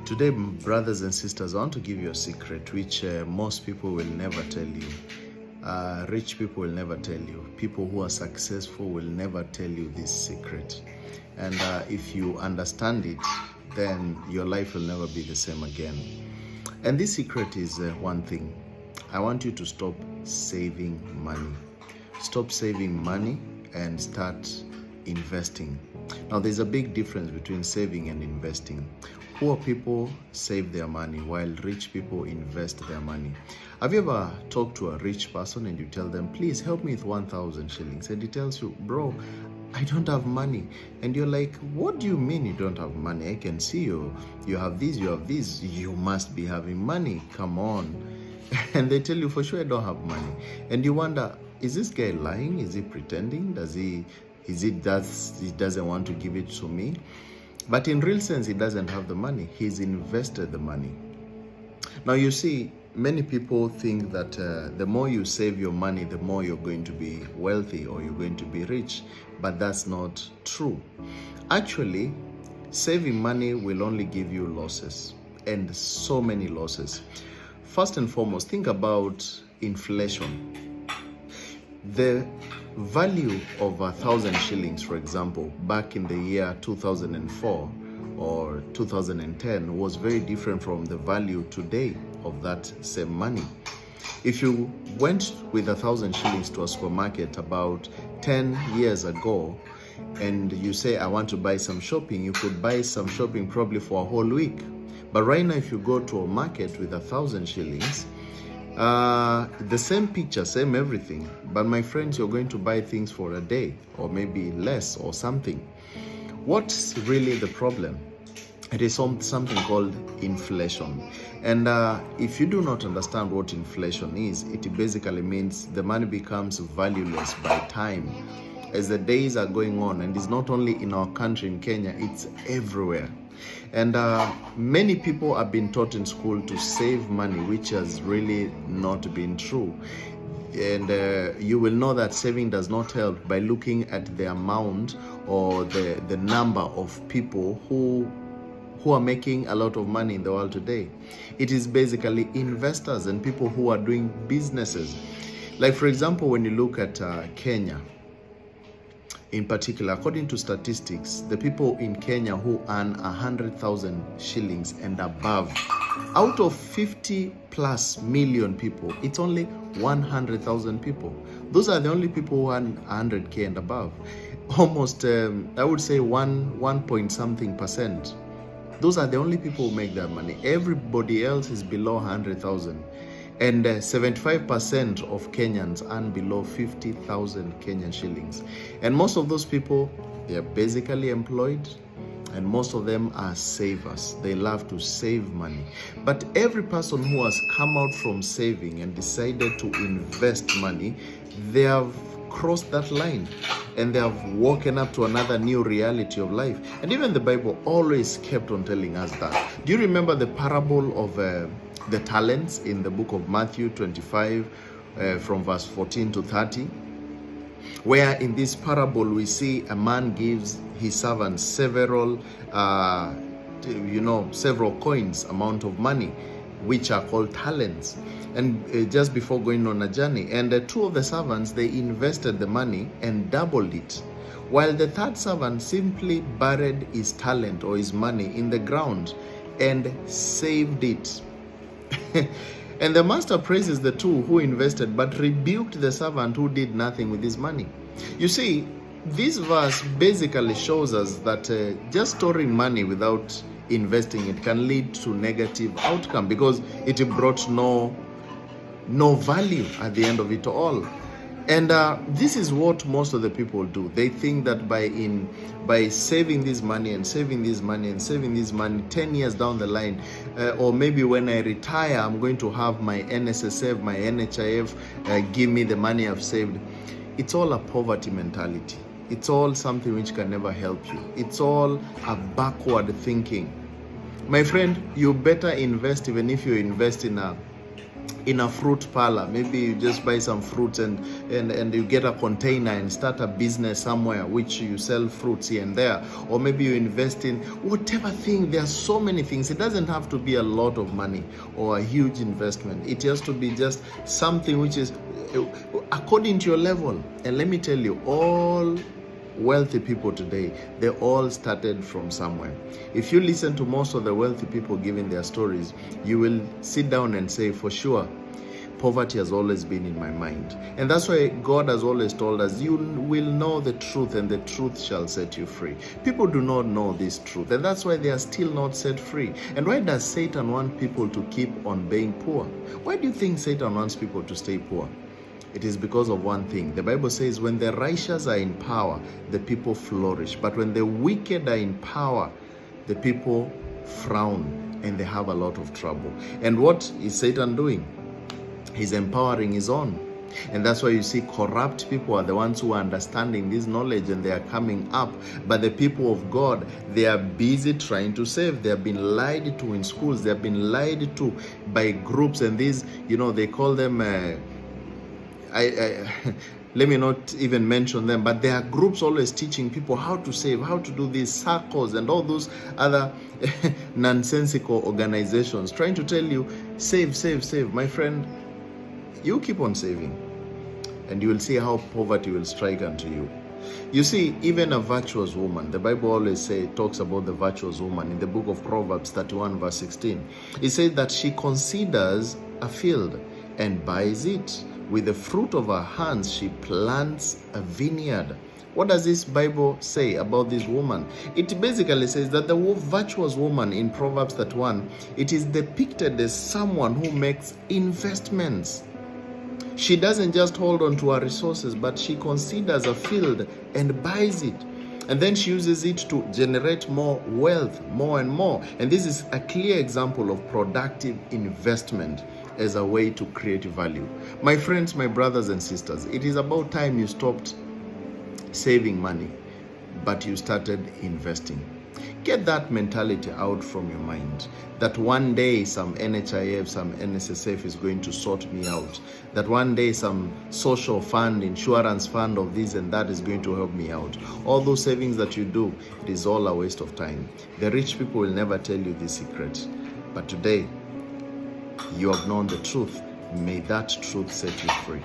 Today, brothers and sisters, I want to give you a secret which most people will never tell you. Rich people will never tell you. People who are successful will never tell you this secret. And if you understand it, then your life will never be the same again. And this secret is one thing. I want you to stop saving money. Stop saving money and start investing. Now, there's a big difference between saving and investing. Poor people save their money while rich people invest their money. Have you ever talked to a rich person and you tell them, please help me with 1,000 shillings? And he tells you, bro, I don't have money. And you're like, what do you mean you don't have money? I can see you. You have this, you have this. You must be having money. Come on. And they tell you, for sure, I don't have money. And you wonder, is this guy lying? Is he pretending? He doesn't want to give it to me? But in real sense, he doesn't have the money. He's invested the money. Now, you see, many people think that the more you save your money, the more you're going to be wealthy or you're going to be rich. But that's not true. Actually, saving money will only give you losses, and so many losses. First and foremost, think about inflation. The value of 1,000 shillings, for example, back in the year 2004 or 2010 was very different from the value today of that same money. If you went with 1,000 shillings to a supermarket about 10 years ago and you say, I want to buy some shopping, you could buy some shopping probably for a whole week. But right now, if you go to a market with 1,000 shillings, the same picture, same everything, but my friends, you're going to buy things for a day or maybe less or something. What's really the problem? It is something called inflation. And if you do not understand what inflation is, it basically means the money becomes valueless by time as the days are going on. And it's not only in our country, in Kenya, it's everywhere. And many people have been taught in school to save money, which has really not been true. And you will know that saving does not help by looking at the amount or the number of people who are making a lot of money in the world today. It is basically investors and people who are doing businesses. Like, for example, when you look at Kenya, in particular, according to statistics, the people in Kenya who earn 100,000 shillings and above, out of 50 plus million people, it's only 100,000 people. Those are the only people who earn 100K and above. Almost, I would say 1 point something percent. Those are the only people who make that money. Everybody else is below 100,000. And 75% of Kenyans earn below 50,000 Kenyan shillings. And most of those people, they are basically employed, and most of them are savers. They love to save money. But every person who has come out from saving and decided to invest money, they have crossed that line and they have woken up to another new reality of life. And even the Bible always kept on telling us that. Do you remember the parable of the talents in the book of Matthew 25 from verse 14 to 30, where in this parable we see a man gives his servants several coins amount of money, which are called talents, and just before going on a journey. And two of the servants, they invested the money and doubled it, while the third servant simply buried his talent or his money in the ground and saved it. And the master praises the two who invested, but rebuked the servant who did nothing with his money. You see, this verse basically shows us that just storing money without investing it can lead to negative outcome, because it brought no value at the end of it all. And this is what most of the people do. They think that by saving this money and saving this money and saving this money 10 years down the line, or maybe when I retire, I'm going to have my NSSF, my NHIF, give me the money I've saved. It's all a poverty mentality. It's all something which can never help you. It's all a backward thinking. My friend, you better invest, even if you invest in a in a fruit parlor. Maybe you just buy some fruits and you get a container and start a business somewhere which you sell fruits here and there. Or maybe you invest in whatever thing. There are so many things. It doesn't have to be a lot of money or a huge investment. It has to be just something which is according to your level. And let me tell you, all wealthy people today, they all started from somewhere. If you listen to most of the wealthy people giving their stories, you will sit down and say, for sure, poverty has always been in my mind. And that's why God has always told us, you will know the truth and the truth shall set you free. People do not know this truth, and that's why they are still not set free. And why does Satan want people to keep on being poor? Why do you think Satan wants people to stay poor? It is because of one thing. The Bible says when the righteous are in power, the people flourish. But when the wicked are in power, the people frown and they have a lot of trouble. And what is Satan doing? He's empowering his own. And that's why you see corrupt people are the ones who are understanding this knowledge and they are coming up. But the people of God, they are busy trying to save. They have been lied to in schools. They have been lied to by groups. And these, they call them... let me not even mention them, but there are groups always teaching people how to save, how to do these circles and all those other nonsensical organizations trying to tell you, save, save, save. My friend, you keep on saving and you will see how poverty will strike unto you. You see, even a virtuous woman, the Bible always talks about the virtuous woman in the book of Proverbs 31 verse 16. It says that she considers a field and buys it. With the fruit of her hands, she plants a vineyard. What does this Bible say about this woman? It basically says that the virtuous woman in Proverbs 31, it is depicted as someone who makes investments. She doesn't just hold on to her resources, but she considers a field and buys it. And then she uses it to generate more wealth, more and more. And this is a clear example of productive investment as a way to create value. My friends, my brothers and sisters, it is about time you stopped saving money, but you started investing. Get that mentality out from your mind, that one day some NHIF, some NSSF is going to sort me out, that one day some social fund, insurance fund of this and that is going to help me out. All those savings that you do, it is all a waste of time. The rich people will never tell you this secret, but today you have known the truth. May that truth set you free.